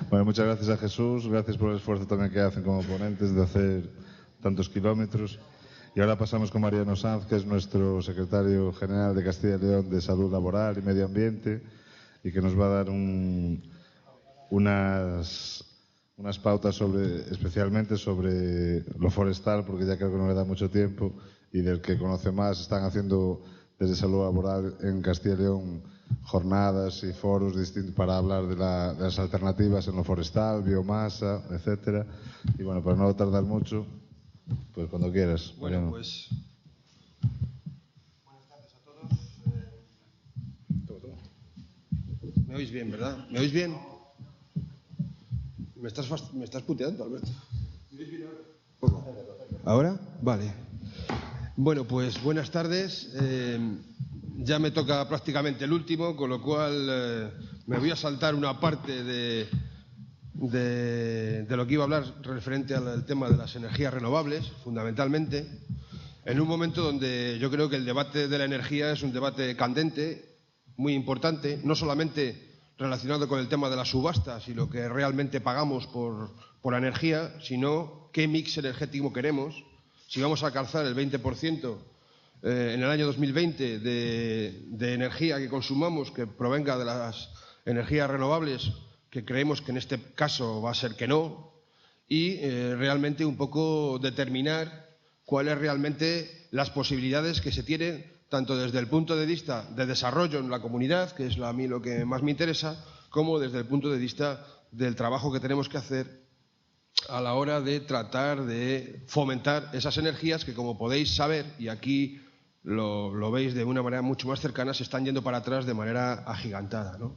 Bueno, muchas gracias a Jesús, gracias por el esfuerzo también que hacen como ponentes de hacer tantos kilómetros. Y ahora pasamos con Mariano Sanz, que es nuestro secretario general de Castilla y León de Salud Laboral y Medio Ambiente, y que nos va a dar unas pautas especialmente sobre lo forestal, porque ya creo que no le da mucho tiempo, y del que conoce más. Están haciendo desde Salud Laboral en Castilla y León jornadas y foros distintos para hablar de las alternativas en lo forestal, biomasa, etcétera. Y bueno, para no tardar mucho, pues cuando quieras. Bueno, Mariano. pues buenas tardes a todos. ¿Me oís bien, verdad? ¿Me oís bien? ¿Me estás puteando, Alberto? ¿Ahora? Vale. Bueno, pues buenas tardes. Ya me toca prácticamente el último, con lo cual me voy a saltar una parte de lo que iba a hablar referente al tema de las energías renovables, fundamentalmente, en un momento donde yo creo que el debate de la energía es un debate candente, muy importante, no solamente relacionado con el tema de las subastas y lo que realmente pagamos por la energía, sino qué mix energético queremos, si vamos a alcanzar el 20% en el año 2020 de energía que consumamos que provenga de las energías renovables, que creemos que en este caso va a ser que no, y realmente un poco determinar cuáles realmente las posibilidades que se tienen, tanto desde el punto de vista de desarrollo en la comunidad, que es a mí lo que más me interesa, como desde el punto de vista del trabajo que tenemos que hacer a la hora de tratar de fomentar esas energías que, como podéis saber, y aquí lo veis de una manera mucho más cercana, se están yendo para atrás de manera agigantada, ¿no?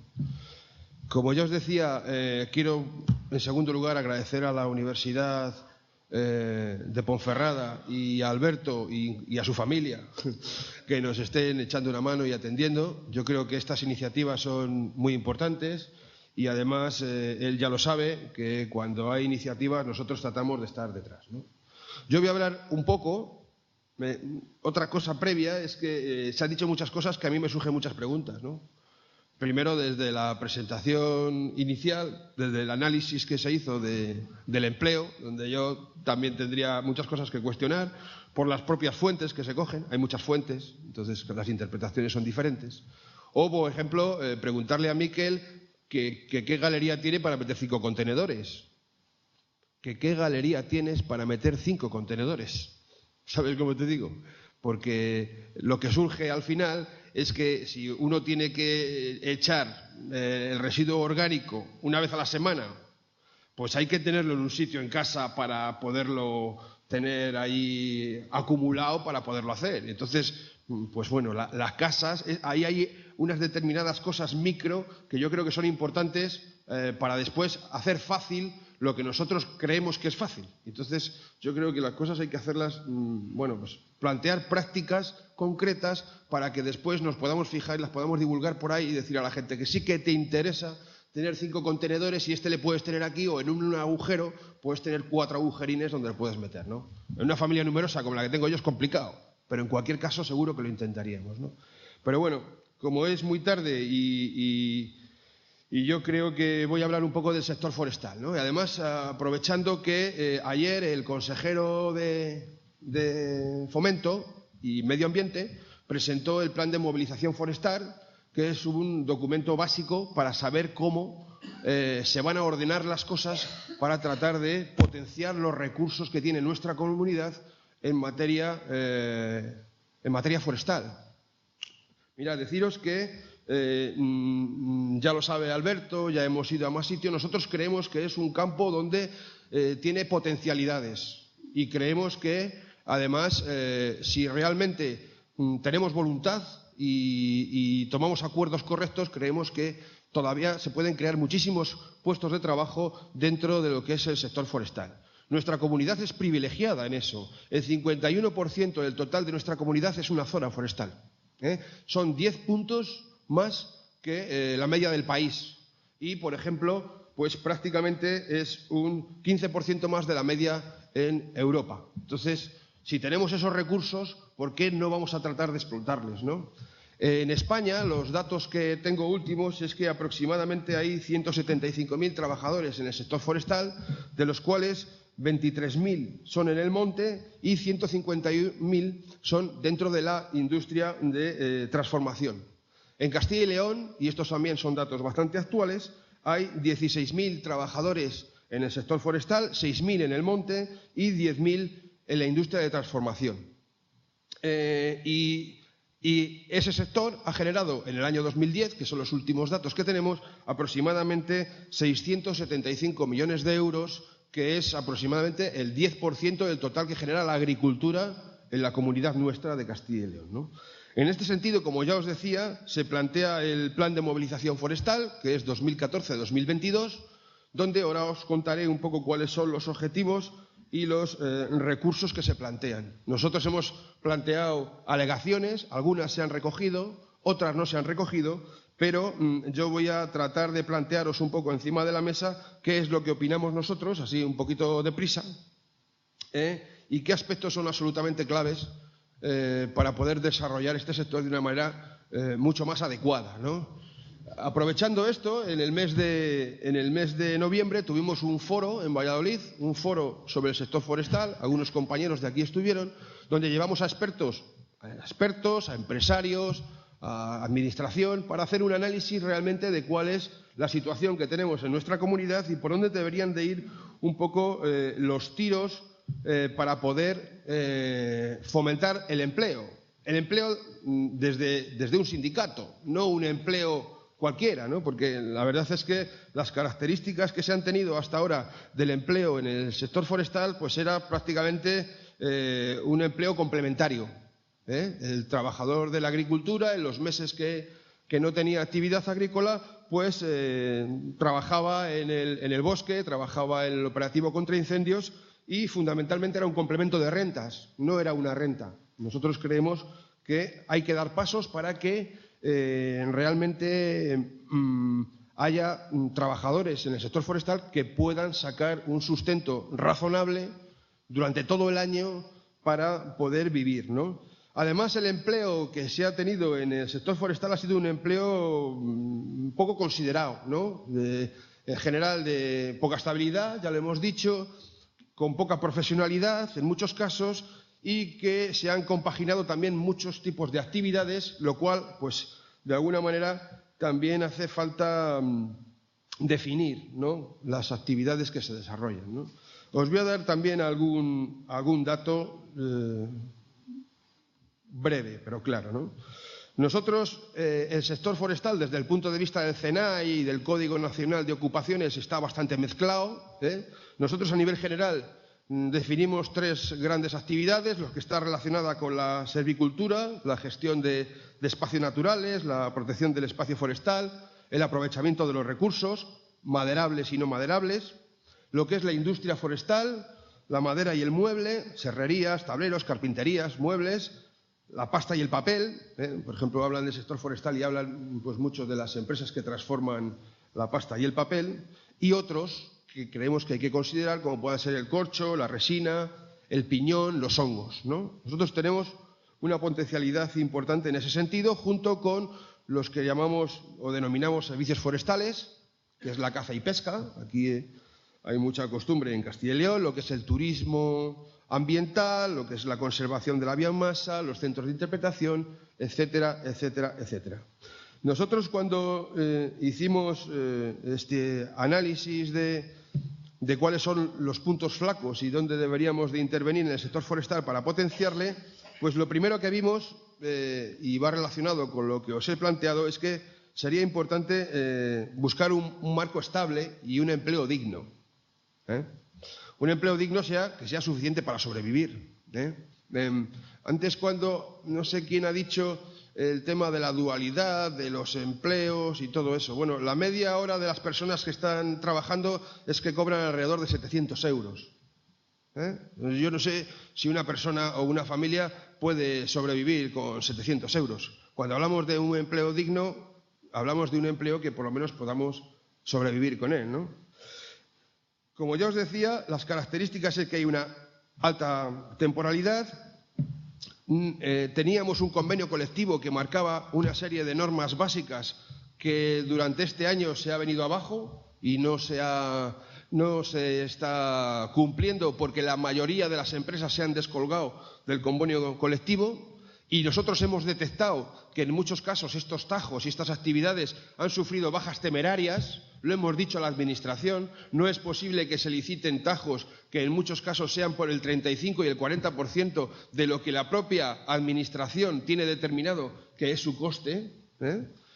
Como ya os decía, quiero en segundo lugar agradecer a la Universidad de Ponferrada y a Alberto y a su familia que nos estén echando una mano y atendiendo. Yo creo que estas iniciativas son muy importantes y además él ya lo sabe, que cuando hay iniciativas nosotros tratamos de estar detrás, ¿no? Yo voy a hablar un poco. Otra cosa previa es que se han dicho muchas cosas que a mí me surgen muchas preguntas, ¿no? Primero, desde la presentación inicial, desde el análisis que se hizo del empleo, donde yo también tendría muchas cosas que cuestionar, por las propias fuentes que se cogen. Hay muchas fuentes, entonces las interpretaciones son diferentes. O, por ejemplo, preguntarle a Miquel que qué galería tiene para meter 5 contenedores. ¿Qué galería tienes para meter 5 contenedores? ¿Sabes cómo te digo? Porque lo que surge al final es que si uno tiene que echar el residuo orgánico una vez a la semana, pues hay que tenerlo en un sitio en casa para poderlo tener ahí acumulado para poderlo hacer. Entonces, pues bueno, las casas, ahí hay unas determinadas cosas micro que yo creo que son importantes para después hacer fácil lo que nosotros creemos que es fácil. Entonces, yo creo que las cosas hay que hacerlas, bueno, pues plantear prácticas concretas para que después nos podamos fijar y las podamos divulgar por ahí y decir a la gente que sí que te interesa tener 5 contenedores y le puedes tener aquí, o en un agujero puedes tener 4 agujerines donde lo puedes meter, ¿no? En una familia numerosa como la que tengo yo es complicado, pero en cualquier caso seguro que lo intentaríamos, ¿no? Pero bueno, como es muy tarde y yo creo que voy a hablar un poco del sector forestal, ¿no? Y además, aprovechando que ayer el consejero de Fomento y Medio Ambiente presentó el plan de movilización forestal, que es un documento básico para saber cómo se van a ordenar las cosas para tratar de potenciar los recursos que tiene nuestra comunidad en materia forestal. Mira, deciros que ya lo sabe Alberto, ya hemos ido a más sitios. Nosotros creemos que es un campo donde tiene potencialidades y creemos que, además, si realmente tenemos voluntad y tomamos acuerdos correctos, creemos que todavía se pueden crear muchísimos puestos de trabajo dentro de lo que es el sector forestal. Nuestra comunidad es privilegiada en eso. El 51% del total de nuestra comunidad es una zona forestal. Son 10 puntos más que la media del país. Y, por ejemplo, pues prácticamente es un 15% más de la media en Europa. Entonces, si tenemos esos recursos, ¿por qué no vamos a tratar de explotarles, ¿no? En España, los datos que tengo últimos es que aproximadamente hay 175.000 trabajadores en el sector forestal, de los cuales 23.000 son en el monte y 151.000 son dentro de la industria de transformación. En Castilla y León, y estos también son datos bastante actuales, hay 16.000 trabajadores en el sector forestal, 6.000 en el monte y 10.000 en la industria de transformación. Y ese sector ha generado en el año 2010, que son los últimos datos que tenemos, aproximadamente 675 millones de euros, que es aproximadamente el 10% del total que genera la agricultura en la comunidad nuestra de Castilla y León, ¿no? En este sentido, como ya os decía, se plantea el Plan de Movilización Forestal, que es 2014-2022, donde ahora os contaré un poco cuáles son los objetivos y los recursos que se plantean. Nosotros hemos planteado alegaciones, algunas se han recogido, otras no se han recogido, pero yo voy a tratar de plantearos un poco encima de la mesa qué es lo que opinamos nosotros, así un poquito deprisa, y qué aspectos son absolutamente claves para poder desarrollar este sector de una manera mucho más adecuada, ¿no? Aprovechando esto, en el mes de noviembre tuvimos un foro en Valladolid, un foro sobre el sector forestal, algunos compañeros de aquí estuvieron, donde llevamos a expertos, a empresarios, a administración, para hacer un análisis realmente de cuál es la situación que tenemos en nuestra comunidad y por dónde deberían de ir un poco los tiros para poder fomentar el empleo. El empleo desde un sindicato, no un empleo cualquiera, ¿no? Porque la verdad es que las características que se han tenido hasta ahora del empleo en el sector forestal, pues era prácticamente un empleo complementario. El trabajador de la agricultura, en los meses que no tenía actividad agrícola, pues trabajaba en el bosque, trabajaba en el operativo contra incendios y fundamentalmente era un complemento de rentas, no era una renta. Nosotros creemos que hay que dar pasos para que realmente haya trabajadores en el sector forestal que puedan sacar un sustento razonable durante todo el año para poder vivir, ¿no? Además, el empleo que se ha tenido en el sector forestal ha sido un empleo poco considerado, ¿no? En general de poca estabilidad, ya lo hemos dicho, con poca profesionalidad en muchos casos, y que se han compaginado también muchos tipos de actividades, lo cual, pues, de alguna manera también hace falta definir, ¿no?, las actividades que se desarrollan, ¿no? Os voy a dar también algún dato breve, pero claro, ¿no? Nosotros, el sector forestal, desde el punto de vista del CENAI y del Código Nacional de Ocupaciones, está bastante mezclado, Nosotros, a nivel general, definimos tres grandes actividades: lo que está relacionada con la silvicultura, la gestión de espacios naturales, la protección del espacio forestal, el aprovechamiento de los recursos, maderables y no maderables, lo que es la industria forestal, la madera y el mueble, serrerías, tableros, carpinterías, muebles, la pasta y el papel, por ejemplo, hablan del sector forestal y hablan pues mucho de las empresas que transforman la pasta y el papel, y otros que creemos que hay que considerar, como pueda ser el corcho, la resina, el piñón, los hongos, ¿no? Nosotros tenemos una potencialidad importante en ese sentido, junto con los que llamamos o denominamos servicios forestales, que es la caza y pesca. Aquí hay mucha costumbre en Castilla y León, lo que es el turismo ambiental, lo que es la conservación de la biomasa, los centros de interpretación, etcétera, etcétera, etcétera. Nosotros, cuando hicimos este análisis de cuáles son los puntos flacos y dónde deberíamos de intervenir en el sector forestal para potenciarle, pues lo primero que vimos, y va relacionado con lo que os he planteado, es que sería importante buscar un marco estable y un empleo digno. Un empleo digno que sea suficiente para sobrevivir. Antes, cuando no sé quién ha dicho el tema de la dualidad, de los empleos y todo eso. Bueno, la media hora de las personas que están trabajando es que cobran alrededor de 700 euros. Yo no sé si una persona o una familia puede sobrevivir con 700 euros. Cuando hablamos de un empleo digno, hablamos de un empleo que por lo menos podamos sobrevivir con él, ¿no? Como ya os decía, las características es que hay una alta temporalidad, teníamos un convenio colectivo que marcaba una serie de normas básicas que durante este año se ha venido abajo y no se está cumpliendo porque la mayoría de las empresas se han descolgado del convenio colectivo. Y nosotros hemos detectado que en muchos casos estos tajos y estas actividades han sufrido bajas temerarias. Lo hemos dicho a la Administración, no es posible que se liciten tajos que en muchos casos sean por el 35 y el 40% de lo que la propia Administración tiene determinado que es su coste.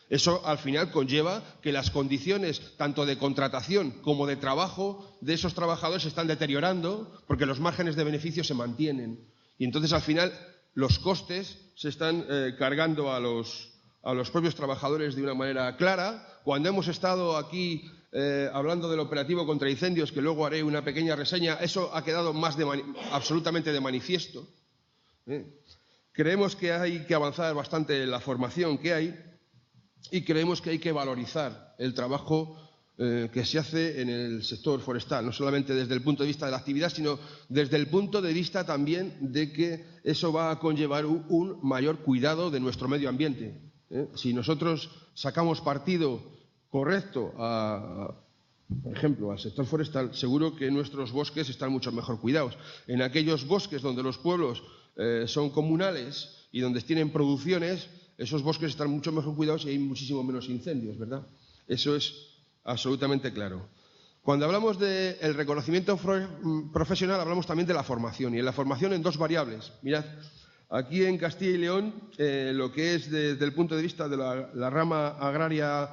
Eso al final conlleva que las condiciones tanto de contratación como de trabajo de esos trabajadores se están deteriorando porque los márgenes de beneficio se mantienen. Y entonces al final los costes se están cargando a los propios trabajadores de una manera clara. Cuando hemos estado aquí hablando del operativo contra incendios, que luego haré una pequeña reseña, eso ha quedado absolutamente de manifiesto. Creemos que hay que avanzar bastante en la formación que hay y creemos que hay que valorizar el trabajo que se hace en el sector forestal, no solamente desde el punto de vista de la actividad, sino desde el punto de vista también de que eso va a conllevar un mayor cuidado de nuestro medio ambiente. Si nosotros sacamos partido correcto, por ejemplo, al sector forestal, seguro que nuestros bosques están mucho mejor cuidados. En aquellos bosques donde los pueblos son comunales y donde tienen producciones, esos bosques están mucho mejor cuidados y hay muchísimo menos incendios, ¿verdad? Eso es absolutamente claro. Cuando hablamos del reconocimiento profesional, hablamos también de la formación, y en la formación en dos variables. Mirad, aquí en Castilla y León, lo que es desde el punto de vista de la rama agraria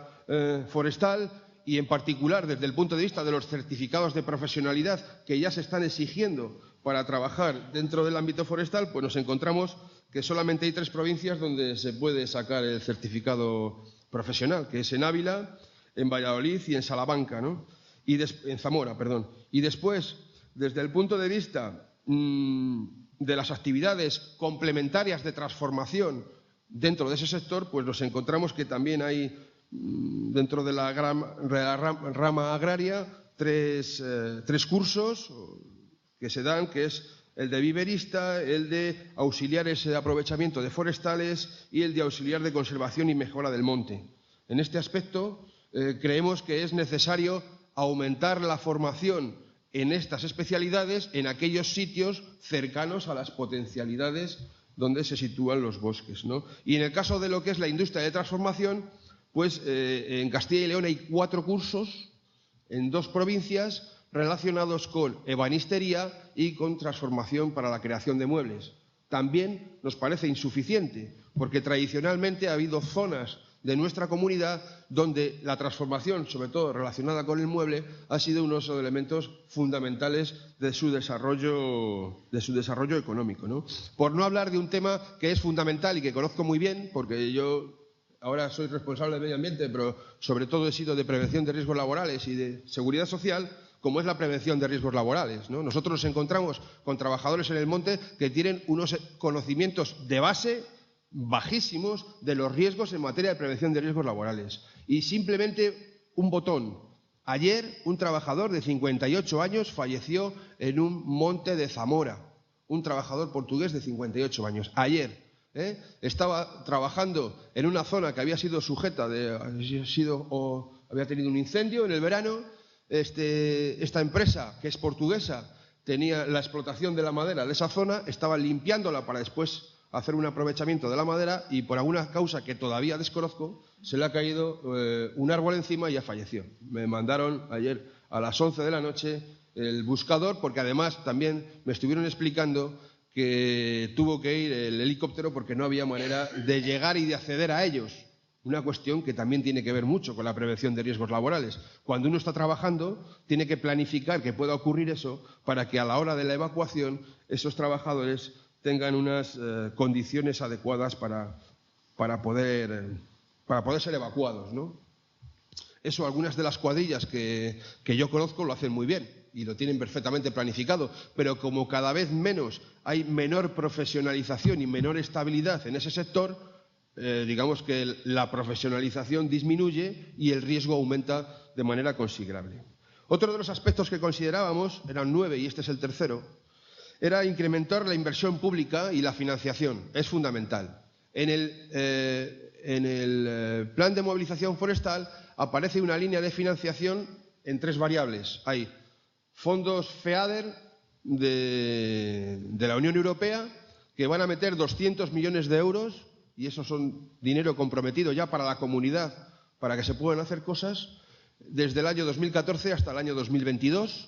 forestal y en particular desde el punto de vista de los certificados de profesionalidad que ya se están exigiendo para trabajar dentro del ámbito forestal, pues nos encontramos que solamente hay 3 provincias donde se puede sacar el certificado profesional, que es en Ávila, en Valladolid y en Salamanca, ¿no? En Zamora, perdón. Y después, desde el punto de vista de las actividades complementarias de transformación dentro de ese sector, pues nos encontramos que también hay dentro de la rama agraria tres cursos que se dan, que es el de viverista, el de auxiliares de aprovechamiento de forestales y el de auxiliar de conservación y mejora del monte. En este aspecto, creemos que es necesario aumentar la formación en estas especialidades en aquellos sitios cercanos a las potencialidades donde se sitúan los bosques, ¿no? Y en el caso de lo que es la industria de transformación, pues en Castilla y León hay 4 cursos en 2 provincias relacionados con ebanistería y con transformación para la creación de muebles. También nos parece insuficiente, porque tradicionalmente ha habido zonas de nuestra comunidad donde la transformación, sobre todo relacionada con el mueble, ha sido uno de los elementos fundamentales de su desarrollo económico, ¿no? Por no hablar de un tema que es fundamental y que conozco muy bien, porque yo ahora soy responsable de medio ambiente, pero sobre todo he sido de prevención de riesgos laborales y de seguridad social, como es la prevención de riesgos laborales, ¿no? Nosotros nos encontramos con trabajadores en el monte que tienen unos conocimientos de base bajísimos de los riesgos en materia de prevención de riesgos laborales. Y simplemente un botón. Ayer un trabajador de 58 años falleció en un monte de Zamora. Un trabajador portugués de 58 años. Ayer. Estaba trabajando en una zona que había sido sujeta había tenido un incendio en el verano. Esta empresa, que es portuguesa, tenía la explotación de la madera de esa zona, estaba limpiándola para después hacer un aprovechamiento de la madera y por alguna causa que todavía desconozco se le ha caído un árbol encima y ya falleció. Me mandaron ayer a las 11 de la noche el buscador, porque además también me estuvieron explicando que tuvo que ir el helicóptero porque no había manera de llegar y de acceder a ellos. Una cuestión que también tiene que ver mucho con la prevención de riesgos laborales. Cuando uno está trabajando, tiene que planificar que pueda ocurrir eso para que a la hora de la evacuación esos trabajadores tengan unas condiciones adecuadas para poder ser evacuados, ¿no? Eso, algunas de las cuadrillas que yo conozco lo hacen muy bien y lo tienen perfectamente planificado, pero como cada vez menos hay menor profesionalización y menor estabilidad en ese sector, digamos que la profesionalización disminuye y el riesgo aumenta de manera considerable. Otro de los aspectos que considerábamos, eran 9 y este es el tercero, era incrementar la inversión pública y la financiación. Es fundamental. En el plan de movilización forestal aparece una línea de financiación en 3 variables. Hay fondos FEADER de la Unión Europea que van a meter 200 millones de euros, y eso son dinero comprometido ya para la comunidad, para que se puedan hacer cosas, desde el año 2014 hasta el año 2022.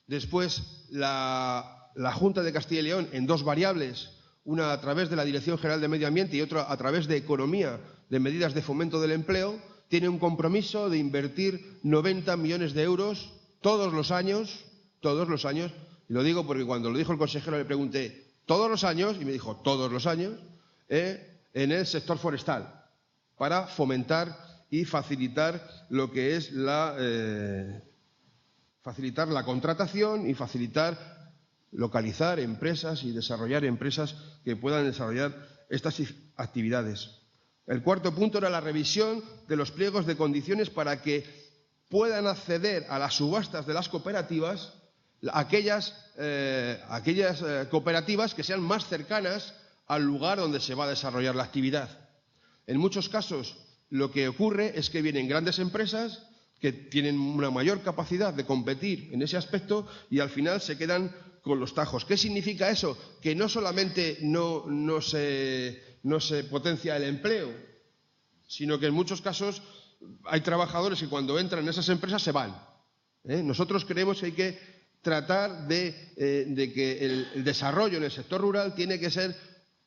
Después, la Junta de Castilla y León, en 2 variables, una a través de la Dirección General de Medio Ambiente y otra a través de Economía, de medidas de fomento del empleo, tiene un compromiso de invertir 90 millones de euros todos los años, y lo digo porque cuando lo dijo el consejero le pregunté, ¿todos los años? Y me dijo, todos los años, en el sector forestal, para fomentar y facilitar lo que es facilitar la contratación y facilitar localizar empresas y desarrollar empresas que puedan desarrollar estas actividades. El 4º punto era la revisión de los pliegos de condiciones para que puedan acceder a las subastas de las cooperativas aquellas cooperativas que sean más cercanas al lugar donde se va a desarrollar la actividad. En muchos casos lo que ocurre es que vienen grandes empresas que tienen una mayor capacidad de competir en ese aspecto y al final se quedan con los tajos. ¿Qué significa eso? Que no solamente no se potencia el empleo, sino que en muchos casos hay trabajadores que cuando entran en esas empresas se van. Nosotros creemos que hay que tratar de que el desarrollo en el sector rural tiene que ser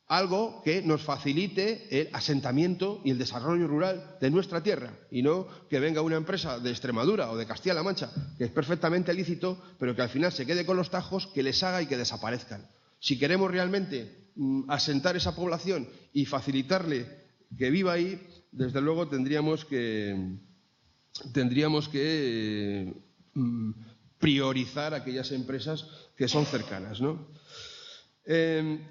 algo que nos facilite el asentamiento y el desarrollo rural de nuestra tierra y no que venga una empresa de Extremadura o de Castilla-La Mancha, que es perfectamente lícito, pero que al final se quede con los tajos, que les haga y que desaparezcan. Si queremos realmente asentar esa población y facilitarle que viva ahí, desde luego tendríamos que priorizar aquellas empresas que son cercanas, ¿no?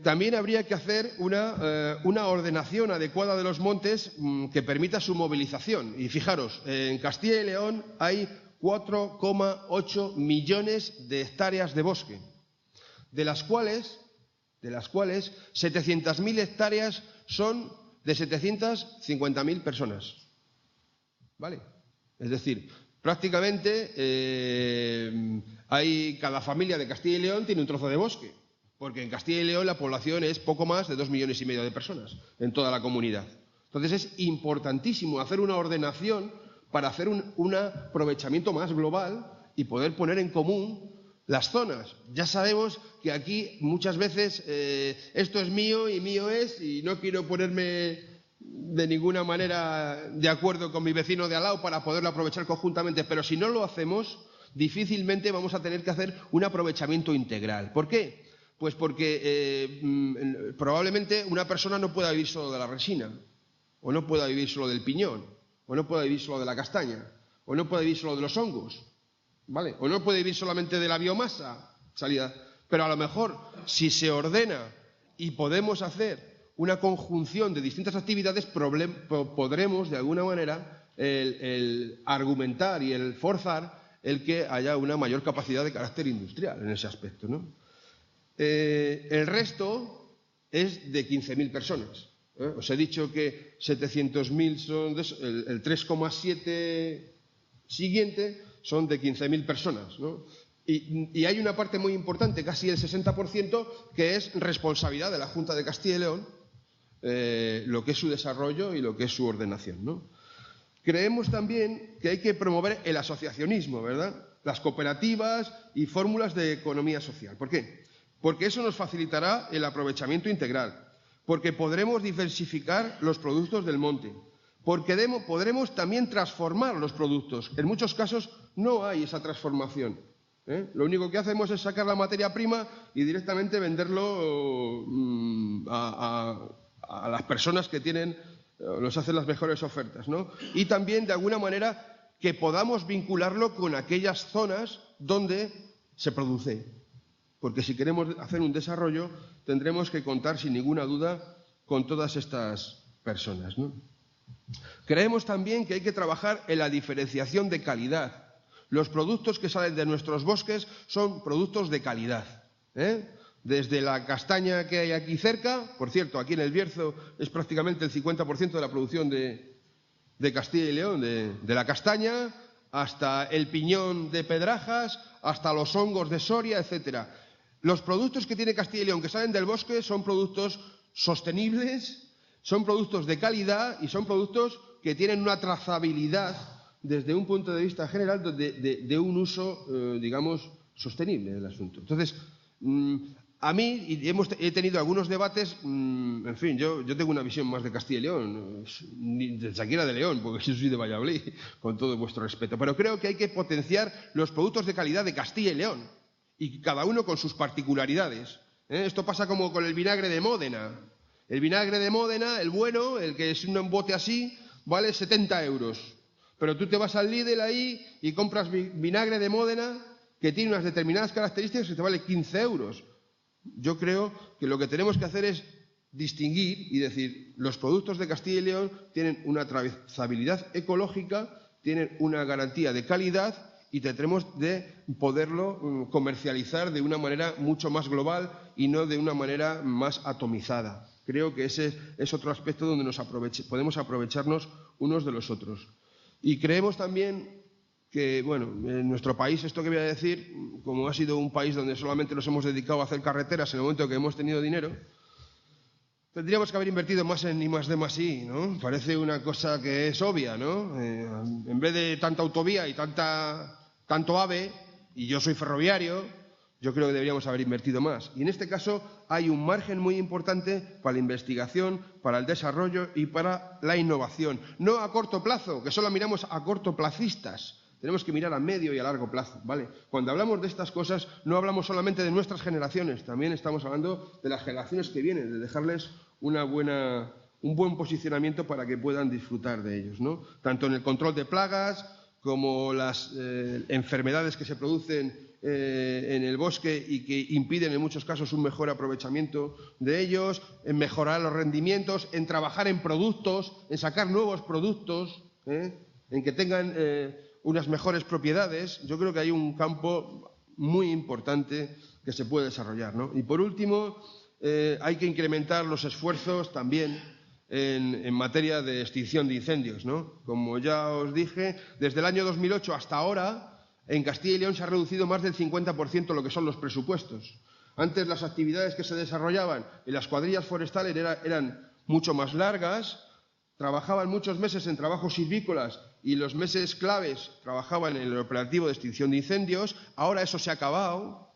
También habría que hacer una ordenación adecuada de los montes que permita su movilización. Y fijaros, en Castilla y León hay 4,8 millones de hectáreas de bosque, de las cuales 700.000 hectáreas son de 750.000 personas. ¿Vale? Es decir, prácticamente cada familia de Castilla y León tiene un trozo de bosque. Porque en Castilla y León la población es poco más de 2,5 millones de personas en toda la comunidad. Entonces es importantísimo hacer una ordenación para hacer un aprovechamiento más global y poder poner en común las zonas. Ya sabemos que aquí muchas veces esto es mío y no quiero ponerme de ninguna manera de acuerdo con mi vecino de al lado para poderlo aprovechar conjuntamente, pero si no lo hacemos, difícilmente vamos a tener que hacer un aprovechamiento integral. ¿Por qué? Pues porque probablemente una persona no pueda vivir solo de la resina, o no pueda vivir solo del piñón, o no pueda vivir solo de la castaña, o no pueda vivir solo de los hongos, ¿vale? O no puede vivir solamente de la biomasa salida. Pero a lo mejor, si se ordena y podemos hacer una conjunción de distintas actividades, podremos, de alguna manera, el argumentar y el forzar el que haya una mayor capacidad de carácter industrial en ese aspecto, ¿no? El resto es de 15.000 personas. Os he dicho que 700.000 son el 3,7 siguiente son de 15.000 personas, ¿no? Y hay una parte muy importante, casi el 60%, que es responsabilidad de la Junta de Castilla y León, lo que es su desarrollo y lo que es su ordenación, ¿no? Creemos también que hay que promover el asociacionismo, ¿verdad? Las cooperativas y fórmulas de economía social. ¿Por qué? Porque eso nos facilitará el aprovechamiento integral, porque podremos diversificar los productos del monte, porque podremos también transformar los productos. En muchos casos no hay esa transformación. Lo único que hacemos es sacar la materia prima y directamente venderlo a las personas que nos hacen las mejores ofertas, ¿no? Y también, de alguna manera, que podamos vincularlo con aquellas zonas donde se produce. Porque si queremos hacer un desarrollo, tendremos que contar, sin ninguna duda, con todas estas personas, ¿no? Creemos también que hay que trabajar en la diferenciación de calidad. Los productos que salen de nuestros bosques son productos de calidad, Desde la castaña que hay aquí cerca, por cierto, aquí en el Bierzo es prácticamente el 50% de la producción de Castilla y León, de la castaña, hasta el piñón de Pedrajas, hasta los hongos de Soria, etcétera. Los productos que tiene Castilla y León que salen del bosque son productos sostenibles, son productos de calidad y son productos que tienen una trazabilidad desde un punto de vista general de un uso, digamos, sostenible del asunto. Entonces, a mí, y he tenido algunos debates, en fin, yo tengo una visión más de Castilla y León, ni siquiera de León, porque yo soy de Valladolid, con todo vuestro respeto. Pero creo que hay que potenciar los productos de calidad de Castilla y León, y cada uno con sus particularidades. Esto pasa como con el vinagre de Módena. El vinagre de Módena, el bueno, el que es un bote así, vale 70 euros. Pero tú te vas al Lidl ahí y compras vinagre de Módena que tiene unas determinadas características que te vale 15 euros. Yo creo que lo que tenemos que hacer es distinguir y decir, los productos de Castilla y León tienen una trazabilidad ecológica, tienen una garantía de calidad y tendremos de poderlo comercializar de una manera mucho más global y no de una manera más atomizada. Creo que ese es otro aspecto donde podemos aprovecharnos unos de los otros. Y creemos también que, bueno, en nuestro país, esto que voy a decir, como ha sido un país donde solamente nos hemos dedicado a hacer carreteras en el momento que hemos tenido dinero, tendríamos que haber invertido más en I+D+I, ¿no? Parece una cosa que es obvia, ¿no? En vez de tanta autovía y tanto AVE, y yo soy ferroviario, yo creo que deberíamos haber invertido más. Y en este caso hay un margen muy importante para la investigación, para el desarrollo y para la innovación. No a corto plazo, que solo miramos a cortoplacistas. Tenemos que mirar a medio y a largo plazo, ¿vale? Cuando hablamos de estas cosas no hablamos solamente de nuestras generaciones, también estamos hablando de las generaciones que vienen, de dejarles un buen posicionamiento para que puedan disfrutar de ellos, ¿no? Tanto en el control de plagas como las enfermedades que se producen en el bosque y que impiden en muchos casos un mejor aprovechamiento de ellos, en mejorar los rendimientos, en trabajar en productos, en sacar nuevos productos, en que tengan unas mejores propiedades. Yo creo que hay un campo muy importante que se puede desarrollar, ¿no? Y por último, hay que incrementar los esfuerzos también en materia de extinción de incendios, ¿no? Como ya os dije, desde el año 2008 hasta ahora, en Castilla y León se ha reducido más del 50% lo que son los presupuestos. Antes las actividades que se desarrollaban en las cuadrillas forestales eran mucho más largas, trabajaban muchos meses en trabajos silvícolas y los meses claves trabajaban en el operativo de extinción de incendios. Ahora eso se ha acabado,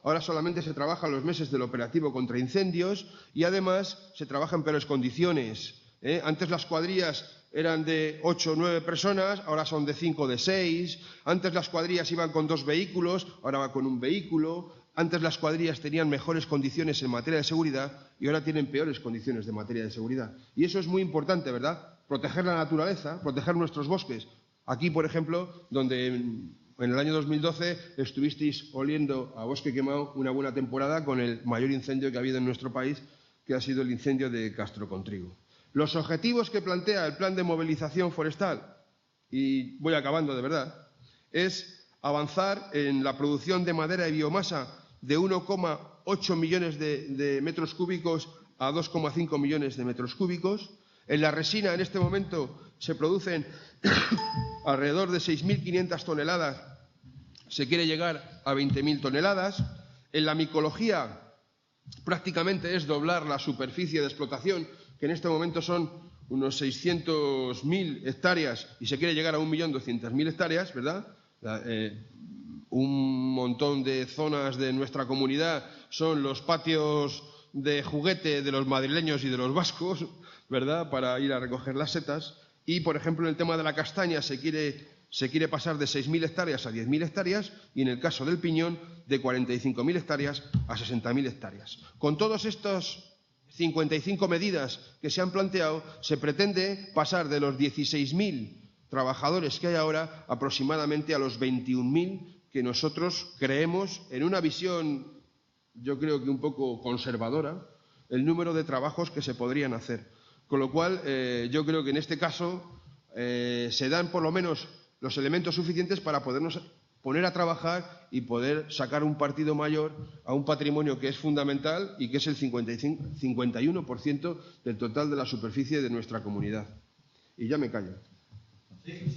ahora solamente se trabaja los meses del operativo contra incendios y además se trabaja en peores condiciones. Antes las cuadrillas eran de 8 o 9 personas, ahora son de 5 o de 6. Antes las cuadrillas iban con 2 vehículos, ahora va con un vehículo. Antes las cuadrillas tenían mejores condiciones en materia de seguridad y ahora tienen peores condiciones de materia de seguridad. Y eso es muy importante, ¿verdad? Proteger la naturaleza, proteger nuestros bosques. Aquí, por ejemplo, donde en el año 2012 estuvisteis oliendo a bosque quemado una buena temporada con el mayor incendio que ha habido en nuestro país, que ha sido el incendio de Castrocontrigo. Los objetivos que plantea el Plan de Movilización Forestal, y voy acabando de verdad, es avanzar en la producción de madera y biomasa de 1,8 millones de metros cúbicos a 2,5 millones de metros cúbicos. En la resina, en este momento, se producen alrededor de 6.500 toneladas. Se quiere llegar a 20.000 toneladas. En la micología, prácticamente es doblar la superficie de explotación, que en este momento son unos 600.000 hectáreas y se quiere llegar a 1.200.000 hectáreas, ¿verdad? Un montón de zonas de nuestra comunidad son los patios de juguete de los madrileños y de los vascos, ¿verdad?, para ir a recoger las setas. Y, por ejemplo, en el tema de la castaña se quiere pasar de 6.000 hectáreas a 10.000 hectáreas y, en el caso del piñón, de 45.000 hectáreas a 60.000 hectáreas. Con todos estos 55 medidas que se han planteado, se pretende pasar de los 16.000 trabajadores que hay ahora aproximadamente a los 21.000 que nosotros creemos, en una visión, yo creo que un poco conservadora, el número de trabajos que se podrían hacer. Con lo cual, yo creo que en este caso se dan por lo menos los elementos suficientes para podernos poner a trabajar y poder sacar un partido mayor a un patrimonio que es fundamental y que es el 51% del total de la superficie de nuestra comunidad. Y ya me callo. Sí,